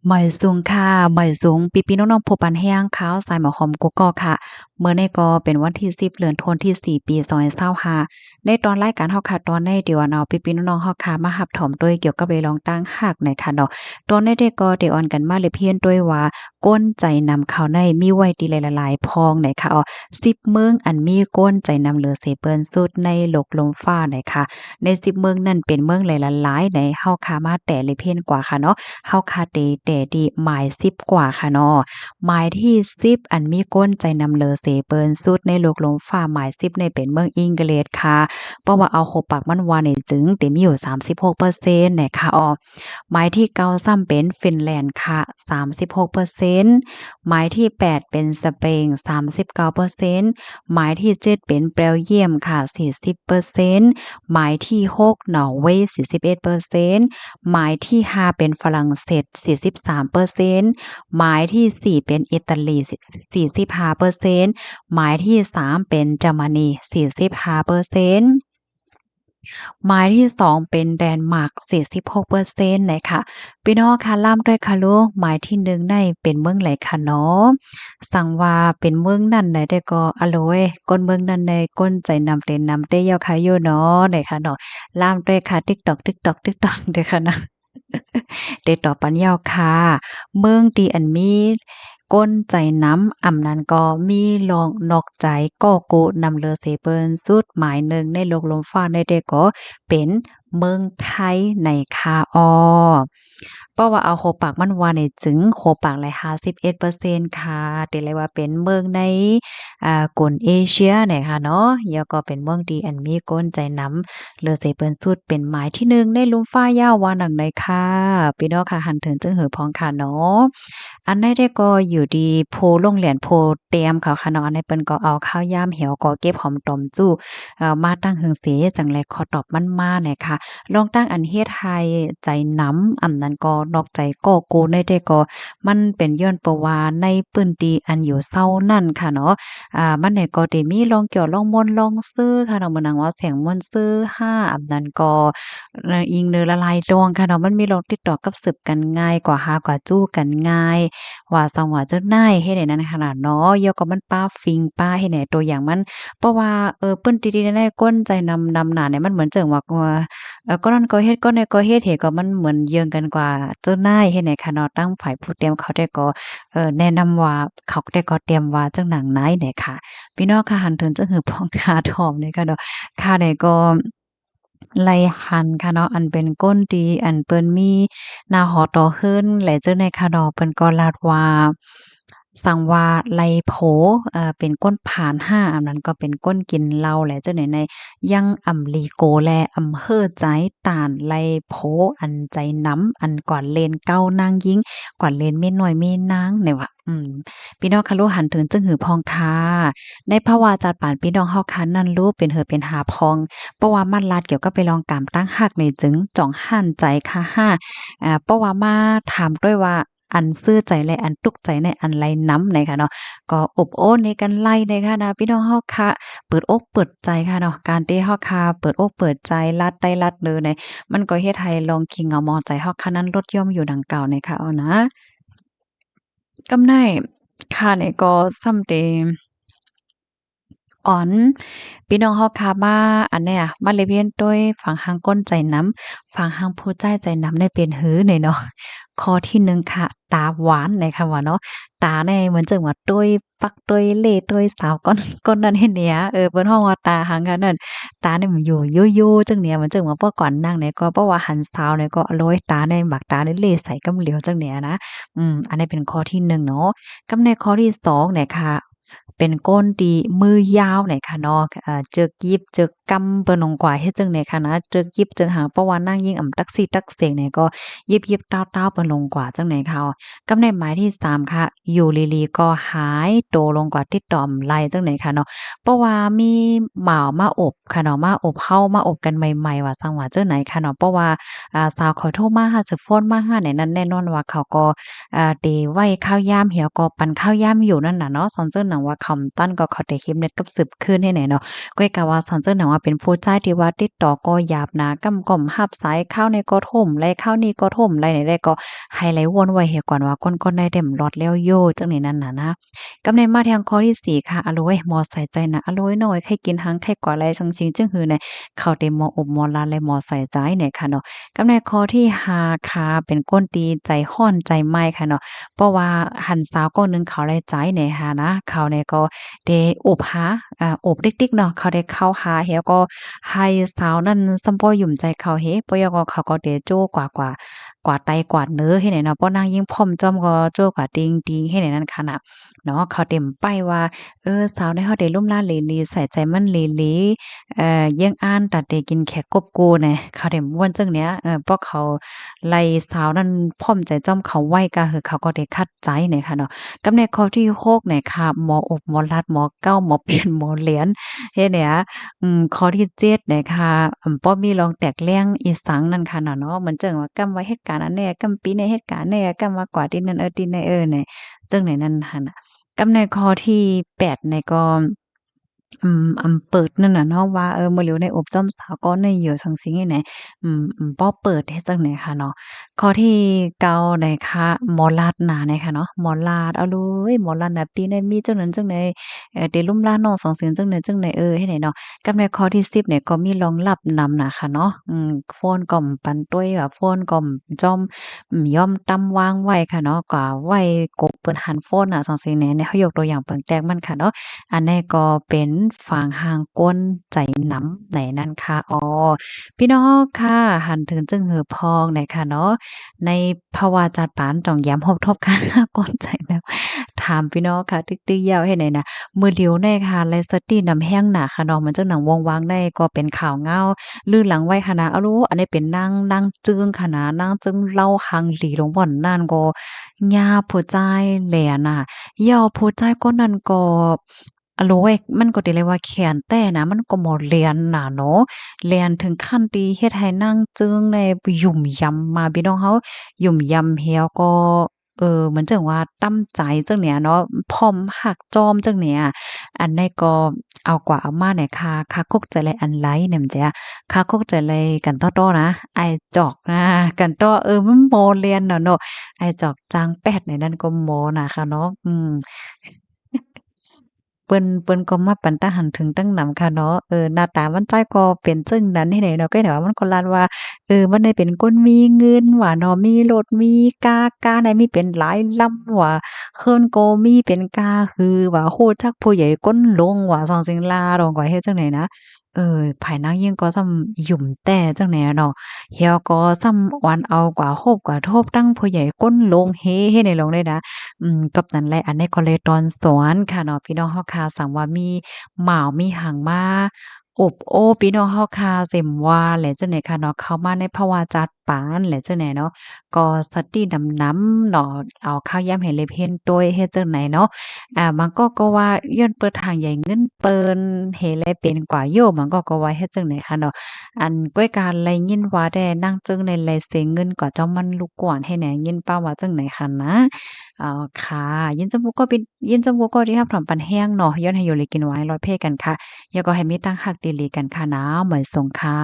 หมอยสูงค่ะหมอยสูงปีๆน้องๆผู้ปันแห้งขาวสายหมอหอมกุกกอกค่ะเมื่อในก็เป็นวันที่10เดือนธันวาคมที่4ปี2025ในตอนรายการเฮาค่ะตอนในเดี๋ยวเอาปีๆน้องๆเฮาค่ะมาหับถอมด้วยเกี่ยวกับเรื่องรองตั้งฮักในค่ะเนาะตอนในเด็กก็ได้ออนกันมาเลยเพียนด้วยว่าก้นใจนำเขาในมีไว้ดีหลายๆพองไหนค่ะ10เมืองอันมีก้นใจนำเหลือเสเปิ้นสุดในโลกลมฟ้าไหนค่ะใน10เมืองนั้นเป็นเมืองหลายๆในเฮาค่ะมาแต่เลยเพียนกว่าค่ะเนาะ เฮาคาเตแต่ดีหมาย10กว่าค่ะเนาะหมายที่10อันมีก้นใจนำเลอเสเปิ้นสุดในโลกลมฟ้าหมาย10ในเป็นเมืองอังกฤษค่ะเพราะว่าเอาโหปากมันว่าเนี่ยจึงเต็มอยู่36%นะคะหมายที่9ซ้ำเป็นฟินแลนด์ค่ะ36%หมายที่8เป็นสเปน39%หมายที่7เป็นเบลเยียมค่ะ40%หมายที่6นอร์เวย์41%หมายที่5เป็นฝรั่งเศส43%หมายที่4เป็นอิตาลี45%หมายที่3เป็นเยอรมนี45%หมายที่2เป็นแดนมาร์ก46%นะคะพี่น้องคะล่ามด้วยค่ะลูกหมายที่1ในเป็นเมืองไหนคะเนาะสั่งว่าเป็นเมืองนั้นไหนได้ก็อะโลยก้นเมืองนั้นในก้นใจนำเล่นนำเต้ยอค่ะอยู่เนาะไหนคะเนาะล่ามด้วยค่ะ TikTok TikTok TikTok เด้อค่ะนะ เดต่อปัญญาค่ะเมืองที่อันมีก้นใจน้ำอำนั้นก็มีลองนอกใจก็กูนำเลอเสเปินสุดหมายหนึ่งในโลกลมฟ้าได้ก็เป็นเมืองไทยในคาเพราะว่าเอาโหปากมันว่าในจึงโหปากเลย51%ค่ะแต่เลยว่าเป็นเมืองในกลเอเชียเนี่ยค่ะเนาะแล้วก็เป็นเมืองที่อันมีก้นใจน้ำ เลือเสเปิ้นสุดเป็นหมายที่หนึ่งในลุ่มฟ้ายาวว่าหนังใดค่ะพี่น้องค่ะหันถึงจึงหือพองค่ะเนาะอันใดได้ก็อยู่ดีโพโรงเรียนโพเตรียมเขาค่ะเนาะอันใดเปิ้นก็เอาข้าวยามแหวก็เก็บหอมตอมจู้มาตั้งหึงเสจังไลขอตอบมันมาเนี่ยค่ะลองตั้งอันเฮ็ดให้ใจหนำอำนั้นก็นอกใจก็โกในได้ก็มันเป็นย้อนเพราะว่าในพื้นที่อันอยู่เซานั่นค่ะเนาะ มันเนี่ยก็ได้มีลองเกี่ยวลองม่วนลองซื้อค่ะเนาะมื้อนั้นว่าเสียงม่วนซื้อ5อันนั้นก็อิงเนื้อละลายดองค่ะเนาะมันมีลองติดต่อกับสืบกันง่ายกว่าหากว่าจู้กันง่ายว่าซังว่าเจ้านายเฮ็ดให้นั้นขนาดเนาะยอก็มันป้าฟิงป้าเฮ็ดให้ตัวอย่างมันเพราะว่าเปิ้นติๆแน่ๆก้นใจนำหน้าเนี่ยมันเหมือนจังว่าก็นั่นก็เฮ็ดก็นี่ก็เฮ็ดเหก็มันเหมือนเยื้องกันกว่าเจ้านายเฮ็ดให้ค่ะเนาะตั้งฝ่ายผู้เตรียมเขาได้ก็แนะนำว่าเขาได้ก็เตรียมว่าจังหนังไหนเนี่ยค่ะ พี่น้องค่ะหันถึงจะหือพองคาทอมเนี่ยค่ะเนาะค่ะเนี่ยก็ไล่หันค่ะเนาะอันเป็นก้นดีอันเปิ้นมีหน้าหอต่อเฮิรนและเจ้าในค่ะเนาะเปิ้นก็ลาดว่าสั่งว่าไล่โผเป็นก้นผาน5อันนั้นก็เป็นก้นกินเหล้าและเจ้าไหนในยังอำลีโกแลอำเภอใจต่านไล่โผอันใจน้ำอันก่อนเลนเก้านางยิงก่อนเลนเม่นน้อยเม่นางเนี่ยว่าพี่น้องคะลูกหันถึงจึงหือพองค่ะในภาวะจัดปานพี่น้องเฮาคันนั่นรู้เป็นเป็นหาพองเพราะว่ามันลาดเกี่ยวกับไปลองกามตั้งหักในจึงจ่องหั่นใจค่ะเพราะว่ามาถามด้วยว่าอันซื่อใจและอันตุกใจในอันไรน้ำในค่ะเนาะก็อบโอ้ในกันไล่ในค่ะนะพี่น้องเฮาค่ะเปิดอกเปิดใจค่ะเนาะการที่เฮาค่ะเปิดอกเปิดใจลัดได้ลัดเลยในมันก็เฮ็ดให้ลองคิงเอามอใจเฮาค่ะนั้นลดย่อมอยู่ดังเก่าในค่ะเอานะกำไนค่ะเนี่ยก็ซ้ำเต อ๋อนพี่น้องเฮาค่ะมาอันเนี้ยมาเลยเวียนด้วยฝังหังก้นใจน้ำฝังหังผู้ใจใจน้ำได้เป็นหือเนี่ยเนาะข้อที่1ค่ะตาหวานเนี่ยค่ะว่าเนาะตาเนี่ยเหมือนจังว่าต้วยปักต้วยเล่ต้วยสาวก้นนั้นเฮ็ดเนี่ยเปิ้นฮ้องว่าตาหังกันนั่นตาเนี่ยมันอยู่ยู่ๆจังเนี่ยเหมือนจังว่าเมื่อก่อนนั่งเนี่ยก็เพราะว่าหันสาวเนี่ยก็โรยตาเนี่ยบักตาเนี่ยเล่ใส่กำเหลียวจังเนี่ยนะอันนี้เป็นข้อที่1เนาะกับในข้อที่2เนี่ยค่ะ เป็นก้นตีมือยาวไหนค่ะเนาะเจิกยิบเจิกกำเปิ้นองกว่าเฮ็ดจังได๋ค่ะนะเจิกยิบเจิกหางเพราะว่านั่งยิงตักซี่ตักเสียงเนี่ยก็ยิบๆต้าวๆเปิ้นลงกว่าจังได๋ค่ะกำในหมายที่3ค่ะอยู่ลีๆก็หายโตลงกว่าติดต่อมไลจังได๋ค่ะเนาะเพราะว่ามีหมามาอบค่ะเนาะมาอบเฮามาอบกันใหม่ๆว่าซังว่าจังไหนค่ะเนาะเพราะว่าสาวเขาโทรมาหาสิโฟนมาหาเนี่ยนั้นแน่นอนว่าเขาก็เตไว้ข้าวยามเหี่ยวก็ปันข้าวยามอยู่นั่นน่ะเนาะสอนเจ้าหนังว่าเขา ำตั้นก็เขาได้เข็มเน็ตกับสืบคืนให้ไหนเนาะก้อยกะว่าสันเจ้าหนังว่าเป็นผู้ใจที่ว่าติดต่อก็หยาบหนากำก่อมหับสายข้าวในก็ท่มไรข้าวนี้ก็ท่มไรไหนได้ก็ให้ไหลวนไว้เหี่ยก่อนว่าก้นๆได้เต็มหลอดแล้วโยจังนี้นั่นน่ะนะกำในมาทางข้อที่สี่ค่ะอโลยหมอใส่ใจนะอโลยน้อยใครกินหังใครกว่าไรชังชิงจึงหือในเขาเต็มหมออบหมอลาและหมอใส่ใจเนี่ยค่ะเนาะกำในข้อที่ห้าค่ะเป็นก้นตีใจฮ้อนใจไหม้ค่ะเนาะเพราะว่าหันสาวก็นึงเขาได้ใจเนี่ยค่ะนะเขาเนี่ยก็ได้อบหาอบติ๊กๆเนาะเขาได้เข้าหาแล้วก็ให้สาวนั้นซัมปอยุ่มใจเขาเฮปอยก็เขาก็ได้โจ้กว่าไตกว่าเนื้อให้ไหนเนาะป้อนางยิ่งพร้อมจอมก็โจ้กว่าติงๆให้ไหนนั่นค่ะน่ะเนาะเขาเต็มไปว่าสาวในเฮาได้ลุ่มล่าเลลีใส่ใจมันเลลีเยี่ยงอ้านตัดได้กินแขกกบกูแน่เขาได้ม่วนจังเนี้ยเพราะเขาไล่สาวนั้นพร้อมใจจ้อมเขาไว้ก็คือเขาก็ได้คัดใจเนี่ยค่ะเนาะกับในข้อที่6เนี่ยค่ะหมออบหมอลัดหมอเก้าหมอเปลี่ยนหมอเหรียญเฮ็ดเนี่ยข้อที่7เนี่ยค่ะบ่มีรองแตกแรงอีสังนั่นค่ะเนาะเหมือนจังว่ากำไว้เหตุการณ์อันแน่กำปีในเหตุการณ์แน่กำว่ากว่าที่นั่นที่ในเนี่ยจังไหนนั่นหั่นน่ะกับในข้อที่8เนี่ยก็เปิดนั่นน่ะเนาะว่ามื้อเหลียวในอบจ้อมสาวก็ในเหยื่อสังสิงให้ไหนบ่เปิดเฮ็ดจังไหนค่ะเนาะข้อที่9นะคะหมอลาดหนาเนี่ยค่ะเนาะหมอลาดเอาเลยหมอลาดน่ะปีในมีจังนั้นจังใดเดลุ่มลาน้องสองเสียงจังใดจังใดเฮ็ดให้เนาะกับในข้อที่10เนี่ยก็มีรองรับนำน่ะค่ะเนาะฟ้อนก่อมปันต้วยว่าฟ้อนก่อมจ้อมย่อมตำวางไว้ค่ะเนาะก็ไว้กบเปิ้นหันฟ้อนน่ะสองเสียงแหน่เนี่ยเขายกตัวอย่างเปิงแตกมันค่ะเนาะ อันนี้ก็เป็นฝางหางก้นใจหนำไหนนั่นค่ะอ๋อพี่น้องค่ะหันถึงจึงหือพองไหนค่ะเนาะในภาวะจัดปานจ่องแย้มหบทบค่ะก้นใจแล้วถามพี่น้องค่ะตึกๆยาวให้ไหนนะมื้อเดียวในค่ะไลสตีน้ำแห้งหนาค่ะเนาะมันจังหนังวงวางได้ก็เป็นข่าวเงาลื่นหลังไว้ค่ะนะเอารู้อันนี้เป็นนางจึงค่ะนะนางจึงเล่าหังหลีลงบ่อนนั่นก็ยาผู้ใจแหลน่ะยอผู้ใจก็นั่นก็ อะโลเว้ยมันก็ได้เลยว่าแขนแต่นะมันก็บ่เลียนน่ะเนาะเลียนถึงขั้นที่เฮ็ดให้นางจึงในหยุ่มยำมาพี่น้องเฮาหยุ่มยำแล้วก็เหมือนจังว่าตั้มใจจังเนี่ยเนาะพร้อมหักจอมจังเนี่ยอันนี้ก็เอากว่าเอามาเนี่ยค่ะคกใจเลยอันไลเนี่ยมันจะค่ะคกใจเลยกันต้อๆนะไอ้จอกนะกันต้อมันโมเลียนน่ะเนาะไอ้จอกจางแป๊ดเนี่ยนั่นก็โมน่ะค่ะเนาะเปิ้นก็มาปันตาหันถึงตั้งหนำค่ะเนาะหน้าตามันจ้ายก็เป็นจึงนั้นที่ไหนเนาะก็เห็นว่ามันก็ลานว่ามันได้เป็นคนมีเงินว่าเนาะมีรถมีกาได้มีเป็นหลายลำว่าเคินก็มีเป็นกาฮือว่าโคจักผู้ใหญ่ก้นลงว่าซองซิงลาดองก็เฮ็ดจังได๋นะภายนางยิ่งก็ซ้ำหยุ่มแต่จังไหนอะเนาะเหี่ยวก็ซ้ำวันเอากว่าโฮบกว่าโทบตั้งผู้ใหญ่ก้นลงเฮเฮ็ดให้ลงได้นะ กับนั้นแหละอันนี้ก็เลยตอนสอนค่ะเนาะพี่น้องเฮาค่ะสังว่ามีหม่าวมีหางมาอบโอ้พี่น้องเฮาค่ะเซ็มว่าแหละจังได๋ค่ะเนาะเข้ามาในภาวะจัดปานแหละจังได๋เนาะก็สติดำน้ำเนาะเอาข้าวยามให้เลยเพ็นโดยเฮ็ดจังไหนเนาะมันก็ว่าย้อนเปิดทางใหญ่เงินเปิ้นเฮแลเป็นกว่าโยมันก็ว่าเฮ็ดจังไหนค่ะเนาะอันก้อยการไลยินว่าได้นั่งจึงในไลเสงเงินก็เจ้ามันลูกกวนให้แหน่ยินเป้าว่าจังไหนค่ะนะ อ๋อค่ะยินจำูกก็เป็นยินจำูกก็ที่รับถอนปันแห้งเนาะย้อนให้อยู่เลยกินไว้ร้อยเพ่กันค่ะแล้วก็ให้มีตั้งหักดีหลีกันค่ะนะเหมยสงค่ะ